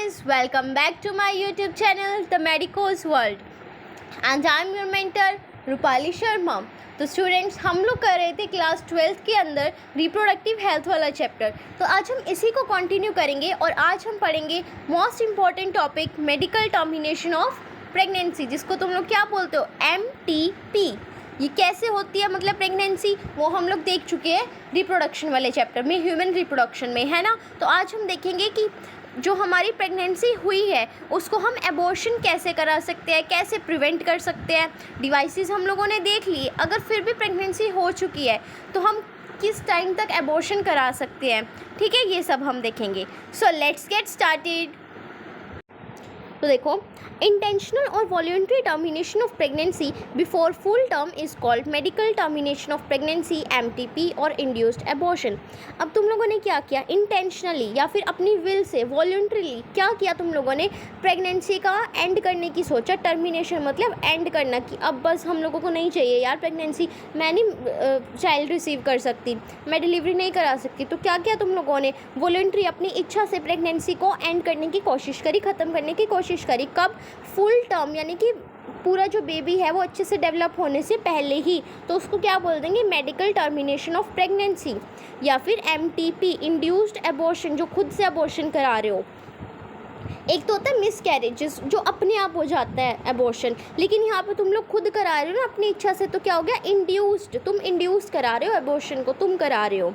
guys, welcome back to my YouTube channel The Medicos World and I am your mentor Rupali Sharma. तो students, हम लोग कर रहे थे क्लास 12th के अंदर रिप्रोडक्टिव हेल्थ वाला चैप्टर। तो आज हम इसी को कंटिन्यू करेंगे और आज हम पढ़ेंगे most important topic medical termination of pregnancy, जिसको तुम लोग क्या बोलते हो, MTP। ये कैसे होती है, मतलब प्रेगनेंसी, वो हम लोग देख चुके हैं रिप्रोडक्शन वाले चैप्टर में, ह्यूमन रिप्रोडक्शन में, है ना। तो आज हम देखेंगे कि जो हमारी प्रेगनेंसी हुई है उसको हम एबॉर्शन कैसे करा सकते हैं, कैसे प्रिवेंट कर सकते हैं। डिवाइसेस हम लोगों ने देख लिए। अगर फिर भी प्रेगनेंसी हो चुकी है तो हम किस टाइम तक एबॉर्शन करा सकते हैं, ठीक है, ये सब हम देखेंगे। So let's get started. तो देखो, इंटेंशनल और voluntary termination of pregnancy before full term is called medical termination of pregnancy, MTP और इंड्यूस्ड एबॉर्शन। अब तुम लोगों ने क्या किया, इंटेंशनली या फिर अपनी विल से, वॉलंटरीली क्या किया, तुम लोगों ने प्रेगनेंसी का एंड करने की सोचा। टर्मिनेशन मतलब एंड करना, कि अब बस हम लोगों को नहीं चाहिए यार प्रेगनेंसी, मैं नहीं चाइल्ड रिसीव कर सकती, मैं डिलीवरी नहीं करा सकती। तो क्या किया तुम लोगों ने, वॉलंटरी अपनी इच्छा से प्रेगनेंसी को एंड करने की कोशिश करी, ख़त्म करने की कोशिश करी। कब, फुल टर्म, यानी कि पूरा जो बेबी है वो अच्छे से डेवलप होने से पहले ही। तो उसको क्या बोल देंगे, मेडिकल टर्मिनेशन ऑफ प्रेगनेंसी या फिर MTP, इंड्यूस्ड एबॉर्शन, जो खुद से अबॉर्शन करा रहे हो। एक तो होता है मिस कैरेजेस, जो अपने आप हो जाता है एबॉर्शन, लेकिन यहाँ पे तुम लोग खुद करा रहे हो ना अपनी इच्छा से, तो क्या हो गया, इंड्यूस्ड। तुम इंड्यूस करा रहे हो एबॉर्शन को, तुम करा रहे हो।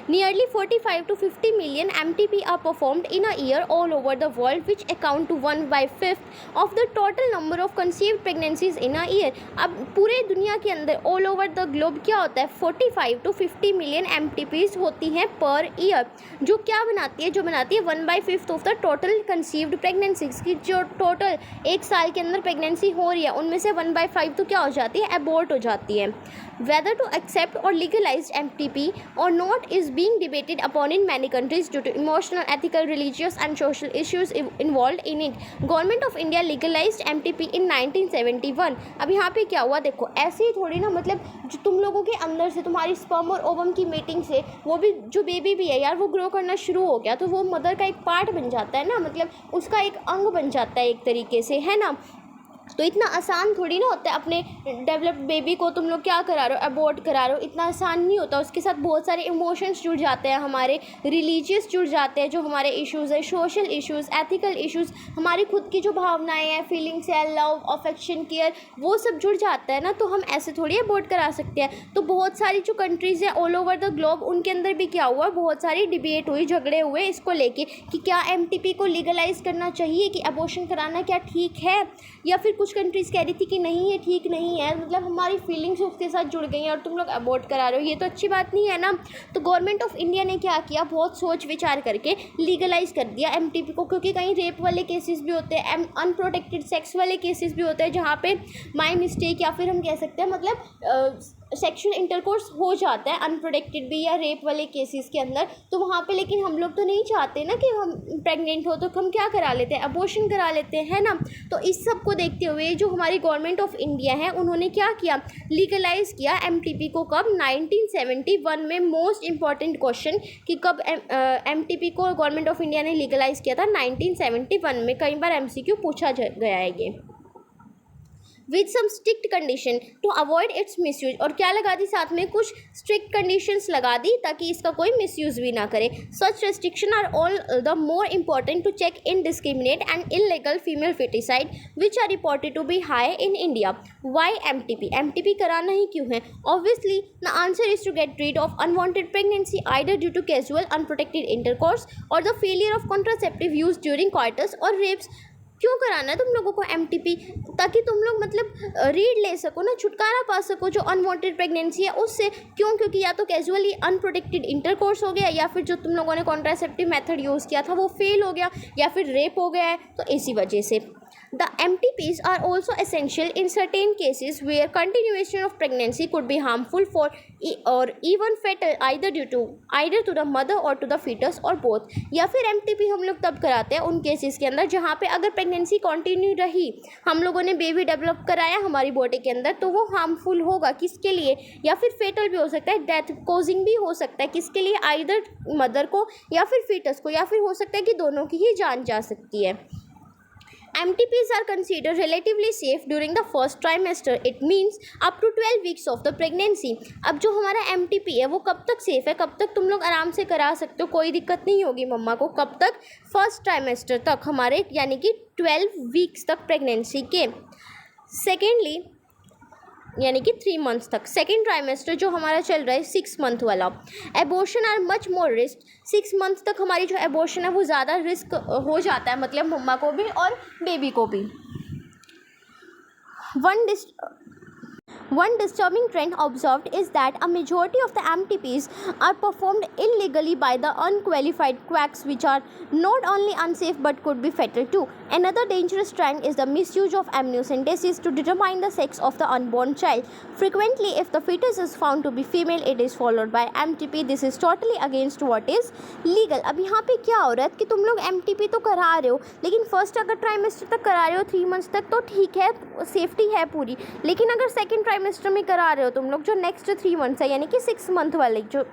Nearly 45 to 50 million MTP are performed in a year all over the world, which account to 1/5 of the total number of conceived pregnancies in a year. अब पूरे दुनिया के अंदर all over the globe क्या होता है, 45 to 50 million MTPs होती हैं पर ईयर, जो क्या बनाती है, जो बनाती है 1/5 of the total conceived pregnancies की। जो टोटल एक साल के अंदर प्रेगनेंसी हो रही है उनमें से 1/5 तो क्या हो जाती है, एबॉर्ट हो जाती है। Whether to accept or legalize MTP or not is being debated upon in many countries due to emotional, ethical, religious and social issues involved in it. Government of India legalized MTP in 1971. अब यहाँ पे क्या हुआ, देखो ऐसे ही थोड़ी ना, मतलब जो तुम लोगों के अंदर से, तुम्हारी स्पर्म और ओवम की मीटिंग से वो भी, जो बेबी भी है यार, वो ग्रो करना शुरू हो गया, तो वो मदर का एक पार्ट बन जाता है ना, मतलब उसका एक अंग बन जाता है एक तरीके से, है ना। तो इतना आसान थोड़ी ना होता है, अपने डेवलप्ड बेबी को तुम लोग क्या करा रहे हो, अबॉर्ट करा रहे हो, इतना आसान नहीं होता। उसके साथ बहुत सारे इमोशंस जुड़ जाते हैं, हमारे रिलीजियस जुड़ जाते हैं, जो हमारे इश्यूज़ है, सोशल इश्यूज़, एथिकल इश्यूज़, हमारी खुद की जो भावनाएं हैं, फीलिंग्स है, लव, अफेक्शन, केयर, वो सब जुड़ जाता है ना। तो हम ऐसे थोड़ी अबॉर्ट करा सकते हैं। तो बहुत सारी जो कंट्रीज़ हैं ऑल ओवर द ग्लोब, उनके अंदर भी क्या हुआ, बहुत सारी डिबेट हुई, झगड़े हुए इसको लेके कि क्या MTP को लीगलाइज करना चाहिए, कि अबॉर्शन कराना क्या ठीक है, या फिर कुछ कंट्रीज़ कह रही थी कि नहीं ये ठीक नहीं है, मतलब हमारी फीलिंग्स उसके साथ जुड़ गई हैं और तुम लोग अबॉर्ट करा रहे हो, ये तो अच्छी बात नहीं है ना। तो गवर्नमेंट ऑफ इंडिया ने क्या किया, बहुत सोच विचार करके लीगलाइज कर दिया MTP को, क्योंकि कहीं रेप वाले केसेस भी होते हैं, अनप्रोटेक्टेड सेक्स वाले केसेस भी होते हैं, जहाँ पे माई मिस्टेक या फिर हम कह सकते हैं मतलब सेक्शुअल इंटरकोर्स हो जाता है, अनप्रोटेक्टेड भी या रेप वाले केसेस के अंदर। तो वहाँ पे लेकिन हम लोग तो नहीं चाहते ना कि हम प्रेग्नेंट हो तो हम क्या करा लेते हैं, अबॉर्शन करा लेते हैं, है ना। तो इस सब को देखते हुए जो हमारी गवर्नमेंट ऑफ इंडिया है, उन्होंने क्या किया, लीगलाइज किया MTP को। कब, 1971 में। मोस्ट इंपॉर्टेंट क्वेश्चन कि कब MTP को गवर्नमेंट ऑफ इंडिया ने लीगलाइज किया था, 1971 में। कई बार MCQ पूछा गया है ये। With some strict condition to avoid its misuse, और क्या लगा दी साथ में, कुछ स्ट्रिक्ट कंडीशंस लगा दी ताकि इसका कोई मिसयूज भी ना करे। Such restriction are all the more important to check indiscriminate and illegal female foeticide which are reported to be high in India. Why MTP कराना ही क्यों है? Obviously the answer is to get rid of unwanted pregnancy either due to casual unprotected intercourse or the failure of contraceptive use during coitus or rapes. क्यों कराना है तुम लोगों को MTP? ताकि तुम लोग मतलब रीड ले सको ना, छुटकारा पा सको जो अनवांटेड प्रेगनेंसी है उससे। क्यों? क्योंकि या तो कैजुअली अनप्रोटेक्टेड इंटरकोर्स हो गया, या फिर जो तुम लोगों ने कॉन्ट्रासेप्टिव मेथड यूज़ किया था वो फेल हो गया, या फिर रेप हो गया है, तो इसी वजह से। The MTPs are also essential in certain cases where continuation of pregnancy could be harmful for or even fatal either to the mother or to the fetus or both। या फिर MTP हम लोग तब कराते हैं उन केसेस के अंदर जहाँ पे अगर प्रेगनेंसी कंटिन्यू रही, हम लोगों ने बेबी डेवलप कराया हमारी बॉडी के अंदर, तो वो हार्मफुल होगा किसके लिए, या फिर फेटल भी हो सकता है, डेथ कॉजिंग भी हो सकता है किसके लिए, आइदर मदर को या फिर फीटस को, या फिर हो सकता है कि दोनों की ही जान जा सकती है। MTPs are considered relatively safe during the first trimester. It means up to 12 weeks of the pregnancy. अब जो हमारा MTP है वो कब तक सेफ़ है, कब तक तुम लोग आराम से करा सकते हो, कोई दिक्कत नहीं होगी मम्मा को, कब तक, फर्स्ट ट्राइमेस्टर तक हमारे, यानी कि 12 वीक्स तक प्रेगनेंसी के। सेकेंडली यानी कि 3 मंथ्स तक। सेकेंड ट्राइमेस्टर जो हमारा चल रहा है 6 मंथ वाला, abortion are much more risk. 6 month तक हमारी जो एबॉर्शन है वो ज़्यादा रिस्क हो जाता है, मतलब मम्मा को भी और बेबी को भी। One disturbing trend observed is that a majority of the MTPs are performed illegally by the unqualified quacks, which are not only unsafe but could be fatal too. Another dangerous trend is the misuse of amniocentesis to determine the sex of the unborn child. Frequently, if the fetus is found to be female, it is followed by MTP. This is totally against what is legal. अब यहाँ पे क्या हो रहा है कि तुम लोग MTP तो करा रहे हो, लेकिन फर्स्ट अगर ट्राइमेस्टर तक करा रहे हो 3 मंथ्स तक तो ठीक है, सेफ्टी है पूरी, लेकिन अगर सेकेंड ट्राइमेस्टर में करा रहे हो तुम लोग, जो नेक्स्ट 3 मंथ्स है, यानी कि 6 मंथ वाले जो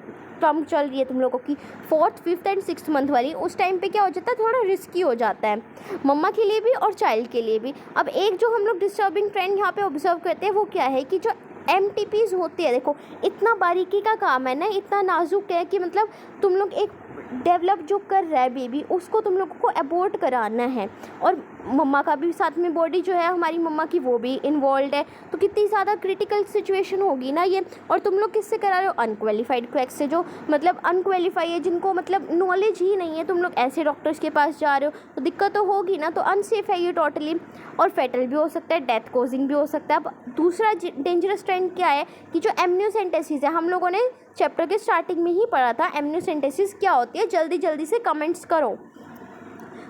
टर्म चल रही है तुम लोगों की, 4th, 5th and 6th month वाली, उस टाइम पे क्या हो जाता है, थोड़ा रिस्की हो जाता है मम्मा के लिए भी और चाइल्ड के लिए भी। अब एक जो हम लोग डिस्टर्बिंग ट्रेंड यहाँ पे ऑब्जर्व करते हैं वो क्या है कि जो MTPs होते हैं, देखो इतना बारीकी का काम है ना, इतना नाजुक है कि मतलब तुम लोग एक डेवलप जो कर रहा है बेबी, उसको तुम लोगों को अबॉर्ट कराना है, और मम्मा का भी साथ में बॉडी जो है हमारी मम्मा की वो भी इन्वॉल्व है, तो कितनी ज़्यादा क्रिटिकल सिचुएशन होगी ना ये। और तुम लोग किससे करा रहे हो, अनक्वालिफाइड क्रैक्स से, जो मतलब अनक्वालिफाई है, जिनको मतलब नॉलेज ही नहीं है, तुम लोग ऐसे डॉक्टर्स के पास जा रहे हो तो दिक्कत तो होगी ना, तो अनसेफ है ये टोटली, और फेटल भी हो सकता है, डेथ कॉजिंग भी हो सकता है। अब दूसरा डेंजरस ट्रेंड क्या है कि जो एमनियोसेंटेसिस है, हम लोगों ने चैप्टर के स्टार्टिंग में ही पढ़ा था एमनियोसेंटेसिस क्या होती है, जल्दी जल्दी से कमेंट्स करो।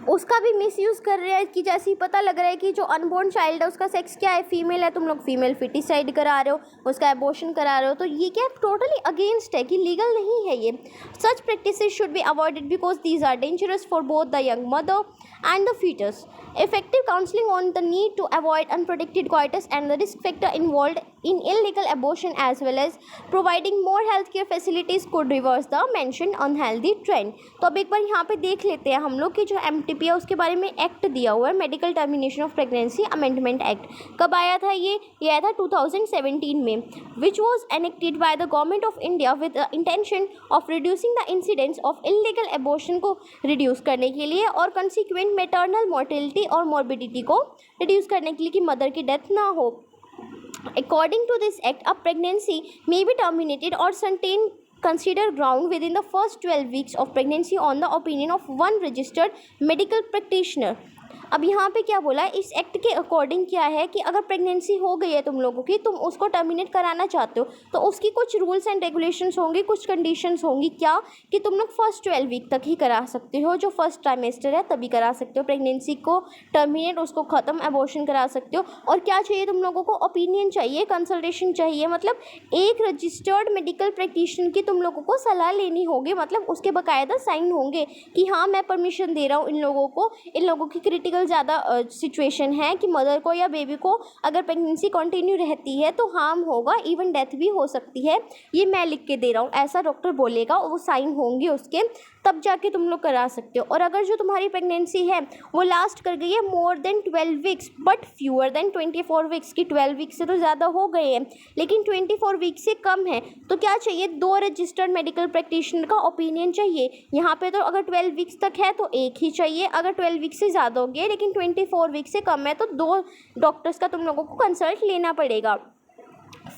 उसका भी मिसयूज़ कर रहे हैं कि जैसे ही पता लग रहा है कि जो अनबोर्न चाइल्ड है उसका सेक्स क्या है, फीमेल है, तुम लोग फीमेल फिटिसाइड करा रहे हो, उसका एबॉर्शन करा रहे हो, तो ये क्या टोटली अगेंस्ट है कि लीगल नहीं है ये। Such practices should be avoided because these are dangerous for both the young mother and the fetus. Effective counseling on the need to avoid unprotected coitus and the risk factor involved in illegal abortion as well as providing more healthcare facilities could reverse the mentioned unhealthy trend. तो अब एक बार यहाँ पे देख लेते हैं हम लोग कि जो MTP है उसके बारे में एक्ट दिया हुआ है, medical termination of pregnancy amendment act. कब आया था ये आया था 2017 में, which was enacted by the government of India with the intention of reducing the incidence of illegal abortion को reduce करने के लिए और consequent मैटरनल मोर्टेलिटी और मॉर्बिडिटी को रिड्यूस करने के लिए कि मदर की डेथ ना हो। According to this act, a pregnancy may be terminated और certain considered ground within the first 12 weeks of pregnancy on the opinion of one registered medical practitioner. अब यहाँ पे क्या बोला है, इस एक्ट के अकॉर्डिंग क्या है कि अगर प्रेगनेंसी हो गई है तुम लोगों की, तुम उसको टर्मिनेट कराना चाहते हो, तो उसकी कुछ रूल्स एंड रेगुलेशंस होंगी, कुछ कंडीशंस होंगी, क्या कि तुम लोग फर्स्ट 12 वीक तक ही करा सकते हो, जो फर्स्ट ट्राइमेस्टर है तभी करा सकते हो प्रेगनेंसी को टर्मिनेट, उसको ख़त्म, एबॉर्शन करा सकते हो। और क्या चाहिए तुम लोगों को, ओपिनियन चाहिए, कंसल्टेशन चाहिए, मतलब एक रजिस्टर्ड मेडिकल प्रैक्टिशनर की तुम लोगों को सलाह लेनी होगी, मतलब उसके बाकायदा साइन होंगे कि हाँ मैं परमिशन दे रहा हूँ इन लोगों को, इन लोगों की क्रिटिकल ज़्यादा सिचुएशन है कि मदर को या बेबी को अगर प्रेगनेंसी कंटिन्यू रहती है तो हार्म होगा, इवन डेथ भी हो सकती है, ये मैं लिख के दे रहा हूँ, ऐसा डॉक्टर बोलेगा, वो साइन होंगे उसके, तब जाके तुम लोग करा सकते हो। और अगर जो तुम्हारी प्रेगनेंसी है वो लास्ट कर गई है more than 12 weeks but fewer than 24 weeks की, 12 वीक्स से तो ज़्यादा हो गए हैं लेकिन 24 वीक्स से कम है, तो क्या चाहिए, 2 रजिस्टर्ड मेडिकल प्रैक्टिशनर का ओपिनियन चाहिए। यहाँ पे तो अगर 12 वीक्स तक है तो एक ही चाहिए, अगर 12 वीक्स से ज़्यादा हो गया लेकिन 24 वीक्स से कम है तो 2 डॉक्टर्स का तुम लोगों को कंसल्ट लेना पड़ेगा।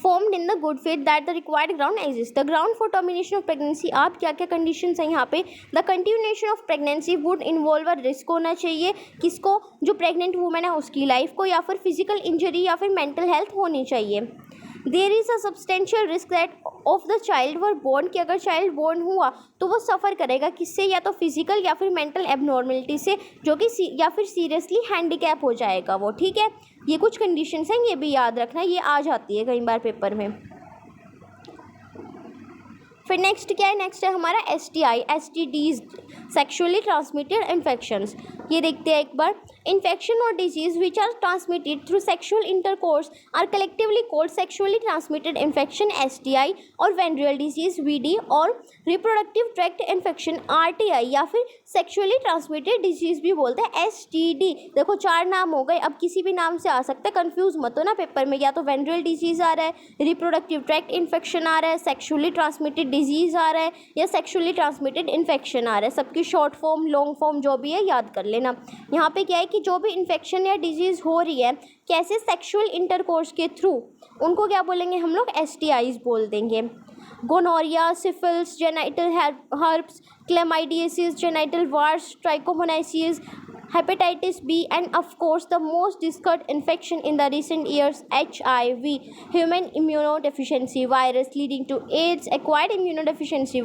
formed in the good faith that the required ground exists. The ground for termination of pregnancy, आप क्या क्या conditions हैं यहाँ पे, the continuation of pregnancy would involve a risk होना चाहिए, किसको, जो pregnant woman है उसकी life को, या फिर physical injury या फिर mental health होनी चाहिए। There is a substantial risk that of the child were born, कि अगर चाइल्ड बोर्न हुआ तो वो सफ़र करेगा किससे, या तो फिजिकल या फिर मेंटल एबनॉर्मलिटी से, जो कि या फिर सीरियसली हैंडीकैप हो जाएगा वो, ठीक है। ये कुछ कंडीशंस हैं, ये भी याद रखना, ये आ जाती है कई बार पेपर में। फिर नेक्स्ट क्या है, नेक्स्ट है हमारा STI, STDs, sexually transmitted infections. ये देखते हैं एक बार। इन्फेक्शन और disease which are transmitted through sexual intercourse are collectively called sexually transmitted infection STI और वेनरियल डिजीज VD और रिप्रोडक्टिव ट्रैक्ट इन्फेक्शन RTI या फिर सेक्शुअली ट्रांसमिटेड डिजीज भी बोलते हैं STD। देखो 4 नाम हो गए, अब किसी भी नाम से आ सकता है, कंफ्यूज मत हो ना पेपर में। या तो वेनरियल डिजीज आ रहा है, रिप्रोडक्टिव ट्रैक्ट इन्फेक्शन आ रहा है, सेक्शुअली ट्रांसमिटेड डिजीज आ रहा है या सेक्शुअली ट्रांसमिटेड इन्फेक्शन आ रहा है। सबकी शॉर्ट फॉर्म लॉन्ग फॉर्म जो भी है याद कर लेना। यहाँ पे क्या है कि जो भी इन्फेक्शन या डिजीज़ हो रही है कैसे सेक्शुअल इंटरकोर्स के थ्रू, उनको क्या बोलेंगे हम लोग STIs बोल देंगे। Gonorrhoea, syphilis, genital herpes, chlamydiasis, genital warts, trichomoniasis, hepatitis B, and of course the most discussed infection in the recent years, HIV, human immunodeficiency virus leading to AIDS, acquired immunodeficiency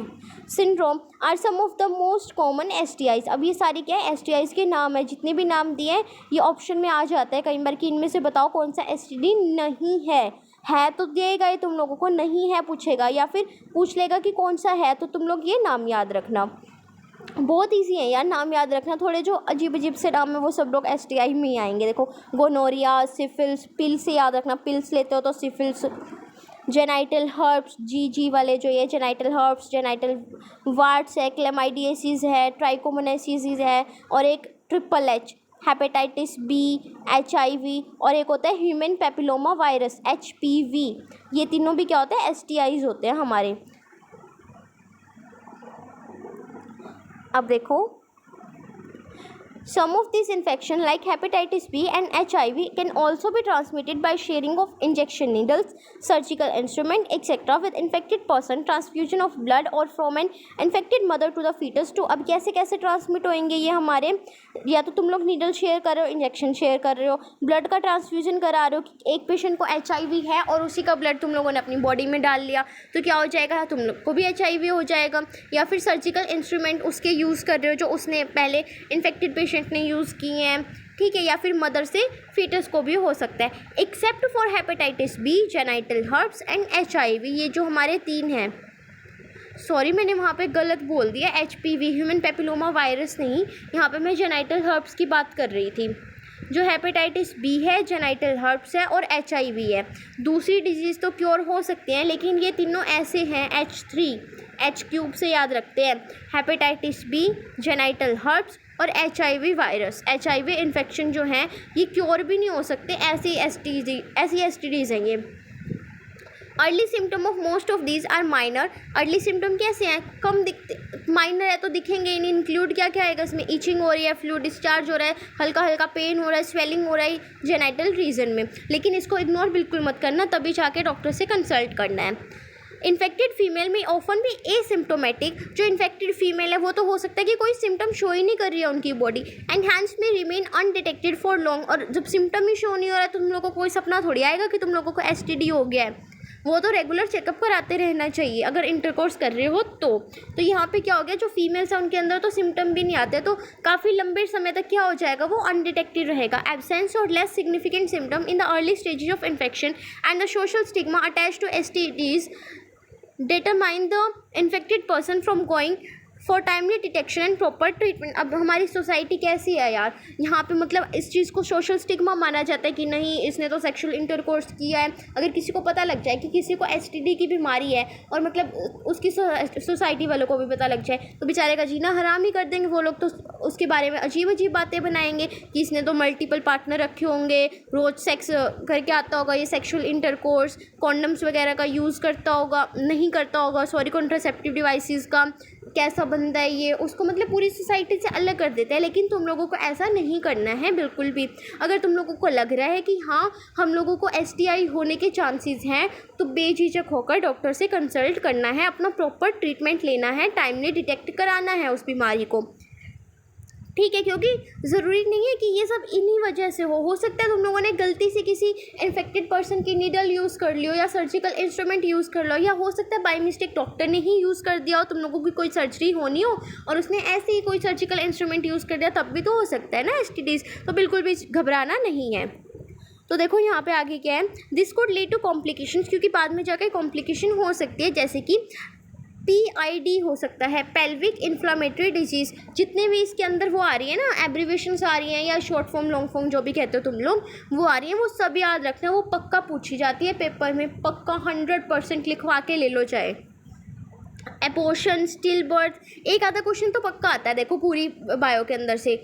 syndrome are some of the most common STIs। अब ये सारी क्या है STIs के नाम है, जितने भी नाम दिए हैं ये ऑप्शन में आ जाता है कई बार कि इनमें से बताओ कौन सा STD नहीं है तो देगा ये तुम लोगों को, नहीं है पूछेगा या फिर पूछ लेगा कि कौन सा है, तो तुम लोग ये नाम याद रखना। बहुत इजी है यार नाम याद रखना, थोड़े जो अजीब अजीब से नाम है वो सब लोग STI में ही आएंगे। देखो गोनोरिया, सिफिल्स, पिल से याद रखना, पिल्स लेते हो तो सिफिल्स, जेनाइटल हर्प्स GG वाले जो ये जेनाइटल हर्प्स, जेनाइटल वार्ट्स है, क्लेमाइडियासिस है, ट्राइकोमोनासिस है और एक HHH हेपेटाइटिस B, HIV और एक होता है ह्यूमन पेपिलोमा वायरस HPV। ये तीनों भी क्या होते हैं STIs होते हैं हमारे। अब देखो some of these infection like hepatitis B and HIV can also be transmitted by sharing of injection needles, surgical instrument etc. with infected person, transfusion of blood or from an infected mother to the fetus to। अब कैसे कैसे transmit होंगे ये हमारे, या तो तुम लोग नीडल शेयर कर रहे हो, इंजेक्शन शेयर कर रहे हो, ब्लड का ट्रांसफ्यूजन करा रहे हो कि एक पेशेंट को HIV है और उसी का ब्लड तुम लोगों ने अपनी बॉडी में डाल लिया तो क्या हो जाएगा, तुम लोग को भी HIV हो जाएगा। या फिर सर्जिकल इंस्ट्रूमेंट उसके यूज़ कर रहे हो जो उसने पहले इन्फेक्टेड पेशेंट ने यूज़ किए हैं, ठीक है। या फिर मदर से फीटस को भी हो सकता है। Except for hepatitis B, genital herpes and HIV, ये जो हमारे 3 हैं। सॉरी मैंने वहाँ पे गलत बोल दिया, HPV ह्यूमन पेपिलोमा वायरस नहीं, यहाँ पे मैं जेनाइटल हर्प्स की बात कर रही थी। जो हेपेटाइटिस B है, जेनाइटल हर्प्स है और HIV है। दूसरी डिजीज़ तो क्योर हो सकते हैं लेकिन ये तीनों ऐसे हैं H3 H³ से याद रखते हैं, हेपेटाइटिस B, जेनाइटल हर्प्स और HIV वायरस। HIV इन्फेक्शन जो हैं ये क्योर भी नहीं हो सकते, ऐसी STDs हैं ये। Early symptom of most of these are minor. Early symptom कैसे हैं, कम दिखते, माइनर है तो दिखेंगे ही नहीं। इंक्लूड क्या क्या आएगा इसमें, ईचिंग हो रही है, फ्लूइड डिस्चार्ज हो रहा है, हल्का हल्का पेन हो रहा है, स्वेलिंग हो रहा है जेनाइटल रीजन में, लेकिन इसको इग्नोर बिल्कुल मत करना, तभी जाके डॉक्टर से कंसल्ट करना है। इन्फेक्टेड फीमेल में ऑफन भी एसिम्टोमेटिक, जो इन्फेक्टेड फीमेल है वो तो हो सकता है कि कोई सिम्टम शो ही नहीं कर रही है उनकी बॉडी, एंड हैंस में रिमेन अनडिटेक्टेड फॉर लॉन्ग। और जब सिम्टम ही शो नहीं हो रहा है तो तुम लोगों को कोई सपना थोड़ी आएगा कि तुम लोगों को STD हो गया है, वो तो रेगुलर चेकअप कराते रहना चाहिए अगर इंटरकोर्स कर रहे हो तो यहाँ पे क्या हो गया, जो फीमेल्स हैं उनके अंदर तो सिम्टम भी नहीं आते, तो काफ़ी लंबे समय तक क्या हो जाएगा, वो अनडिटेक्टेड रहेगा। एब्सेंस और less significant symptom in the early stages of infection and the social stigma attached to STDs determine the infected person from going for timely detection and proper treatment. अब हमारी सोसाइटी कैसी है यार, यहाँ पे मतलब इस चीज़ को सोशल स्टिग्मा माना जाता है कि नहीं इसने तो सेक्सुअल इंटरकोर्स किया है। अगर किसी को पता लग जाए कि किसी को STD की बीमारी है और मतलब उसकी सोसाइटी वालों को भी पता लग जाए तो बेचारे का जीना हराम ही कर देंगे वो लोग, तो उसके बारे में अजीब अजीब बातें बनाएंगे कि इसने तो मल्टीपल पार्टनर रखे होंगे, रोज़ सेक्स करके आता होगा, ये सेक्सुअल इंटरकोर्स, कॉन्डम्स वगैरह का यूज़ करता होगा, नहीं करता होगा, सॉरी कॉन्ट्रासेप्टिव डिवाइसेस का कैसा बंदा है ये, उसको मतलब पूरी सोसाइटी से अलग कर देता है। लेकिन तुम लोगों को ऐसा नहीं करना है बिल्कुल भी। अगर तुम लोगों को लग रहा है कि हाँ हम लोगों को STI होने के चांसेस हैं तो बेझिझक होकर डॉक्टर से कंसल्ट करना है, अपना प्रॉपर ट्रीटमेंट लेना है, टाइमली डिटेक्ट कराना है उस बीमारी को, ठीक है। क्योंकि ज़रूरी नहीं है कि ये सब इन्हीं वजह से हो सकता है तुम लोगों ने गलती से किसी इन्फेक्टेड पर्सन की नीडल यूज़ कर लियो या सर्जिकल इंस्ट्रूमेंट यूज़ कर लो, या हो सकता है बाय मिस्टेक डॉक्टर ने ही यूज़ कर दिया हो, तुम लोगों की कोई सर्जरी होनी हो और उसने ऐसे ही कोई सर्जिकल इंस्ट्रूमेंट यूज़ कर दिया, तब भी तो हो सकता है ना STDs। तो बिल्कुल भी घबराना नहीं है। तो देखो यहाँ पे आगे क्या है, this could lead to complications, क्योंकि बाद में जाकर कॉम्प्लिकेशन हो सकती है, जैसे कि PID हो सकता है, पेल्विक इन्फ्लामेटरी डिजीज़। जितने भी इसके अंदर वो आ रही है ना, एब्रीवेशंस आ रही हैं या शॉर्ट फॉर्म लॉन्ग फॉर्म जो भी कहते हो तुम लोग, वो आ रही हैं, वो सब याद रखना, वो पक्का पूछी जाती है पेपर में, पक्का 100% लिखवा के ले लो चाहे। एबॉर्शन, स्टिल बर्थ, एक आधा क्वेश्चन तो पक्का आता है देखो पूरी बायो के अंदर से,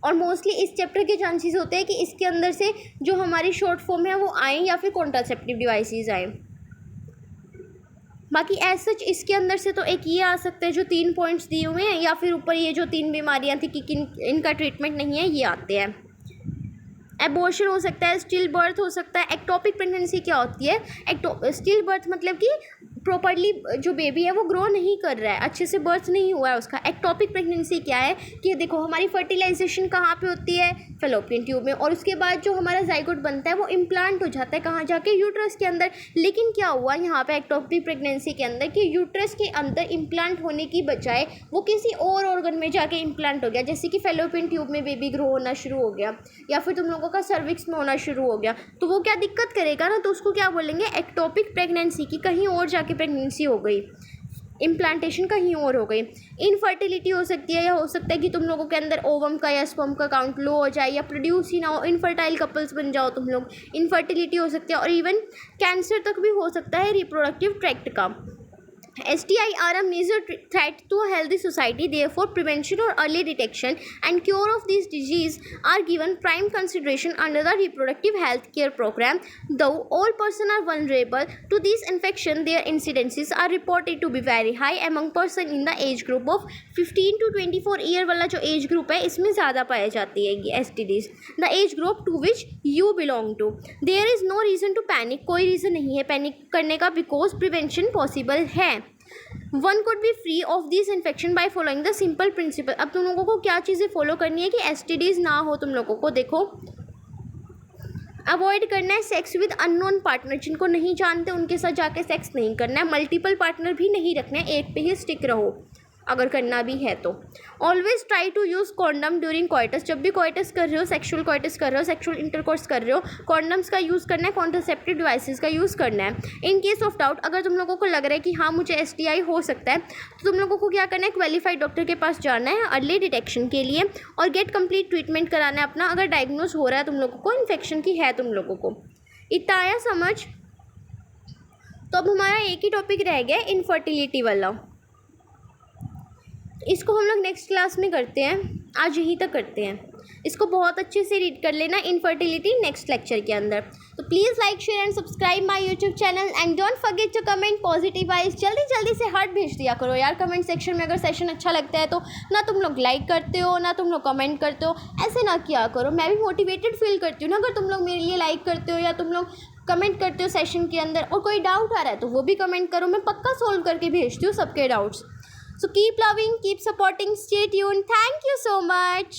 और मोस्टली इस चैप्टर के चांसेस होते हैं कि इसके अंदर से जो हमारी शॉर्ट फॉर्म है वो आएँ या फिर कॉन्ट्रासेप्टिव डिवाइसेस आएँ। बाकी एज सच इसके अंदर से तो एक ये आ सकते हैं जो 3 पॉइंट्स दिए हुए हैं, या फिर ऊपर ये जो 3 बीमारियां थी कि इनका ट्रीटमेंट नहीं है, ये आते हैं। एबॉर्शन हो सकता है, स्टिल बर्थ हो सकता है। एक्टोपिक प्रेगनेंसी क्या होती है? स्टिल बर्थ मतलब कि प्रॉपर्ली जो बेबी है वो ग्रो नहीं कर रहा है, अच्छे से बर्थ नहीं हुआ है उसका। एक्टोपिक प्रेगनेंसी क्या है कि देखो हमारी फर्टिलाइजेशन कहाँ पे होती है? फेलोपियन ट्यूब में, और उसके बाद जो हमारा जाइगोट बनता है वो इम्प्लांट हो जाता है कहाँ जाके? यूट्रस के अंदर। लेकिन क्या हुआ यहाँ पे एक्टोपिक प्रेगनेंसी के अंदर कि यूट्रस के अंदर इम्प्लांट होने की बजाय वो किसी और ऑर्गन में जाके इम्प्लांट हो गया, जैसे कि फेलोपियन ट्यूब में बेबी ग्रो होना शुरू हो गया, या फिर तुम लोगों का सर्विक्स में होना शुरू हो गया, तो वो क्या दिक्कत करेगा ना, तो उसको क्या बोलेंगे? एक्टोपिक प्रेगनेंसी, की कहीं और जाके प्रेगनेंसी हो गई, इम्प्लांटेशन कहीं और हो गई। इनफर्टिलिटी हो सकती है, या हो सकता है कि तुम लोगों के अंदर ओवम का या स्पर्म का काउंट लो हो जाए या प्रोड्यूस ही ना हो, इनफर्टाइल कपल्स बन जाओ तुम लोग, इनफर्टिलिटी हो सकती है। और इवन कैंसर तक भी हो सकता है रिप्रोडक्टिव ट्रैक्ट का। STI are a major threat to a healthy society. Therefore, prevention or early detection and cure of these disease are given prime consideration under the reproductive health care program. Though all persons are vulnerable to these infections, their incidences are reported to be very high among persons in the age group of 15 to 24 year वाला जो age group है इसमें ज़्यादा पाई जाती है ये STDs. The age group to which you belong to. There is no reason to panic. कोई reason नहीं है पैनिक करने का, because prevention possible है। One could be free of this infection by following the simple principal. अब तुम लोगों को क्या चीज़ें फॉलो करनी है कि STDs ना हो तुम लोगों को। देखो, अवॉइड करना है सेक्स विद अननोन पार्टनर, जिनको नहीं जानते उनके साथ जाके सेक्स नहीं करना है। मल्टीपल पार्टनर भी नहीं रखना है, एक पे ही स्टिक रहो अगर करना भी है तो। Always try to use condom during coitus. जब भी कॉइटस कर रहे हो, सेक्सुअल कॉइटस कर रहे हो, सेक्सुअल इंटरकोर्स कर रहे हो, कॉन्डम्स का यूज़ करना है, कॉन्ट्रासेप्टिव डिवाइसेस का यूज़ करना है। इन केस ऑफ डाउट, अगर तुम लोगों को लग रहा है कि हाँ मुझे STI हो सकता है, तो तुम लोगों को क्या करना है? क्वालिफाइड डॉक्टर के पास जाना है अर्ली डिटेक्शन के लिए, और गेट कंप्लीट ट्रीटमेंट कराना है अपना, अगर डायग्नोज हो रहा है तुम लोगों को इन्फेक्शन की है तुम लोगों को। इतना आया समझ? तो अब हमारा एक ही टॉपिक रह गया इनफर्टिलिटी वाला, इसको हम लोग नेक्स्ट क्लास में करते हैं, आज यहीं तक करते हैं। इसको बहुत अच्छे से रीड कर लेना, इनफर्टिलिटी नेक्स्ट लेक्चर के अंदर। तो please like, share and subscribe my YouTube channel and don't forget to comment positive wise. जल्दी जल्दी से हार्ट भेज दिया करो यार कमेंट सेक्शन में। अगर सेशन अच्छा लगता है तो ना तुम लोग लाइक करते हो ना तुम लोग कमेंट करते हो, ऐसे ना किया करो। मैं भी मोटिवेटेड फील करती हूँ ना अगर तुम लोग मेरे लिए लाइक करते हो या तुम लोग कमेंट करते हो सेशन के अंदर। और कोई डाउट आ रहा है तो वो भी कमेंट करो, मैं पक्का सोल्व करके भेजती हूँ सबके doubts. So keep loving, keep supporting, stay tuned. Thank you so much.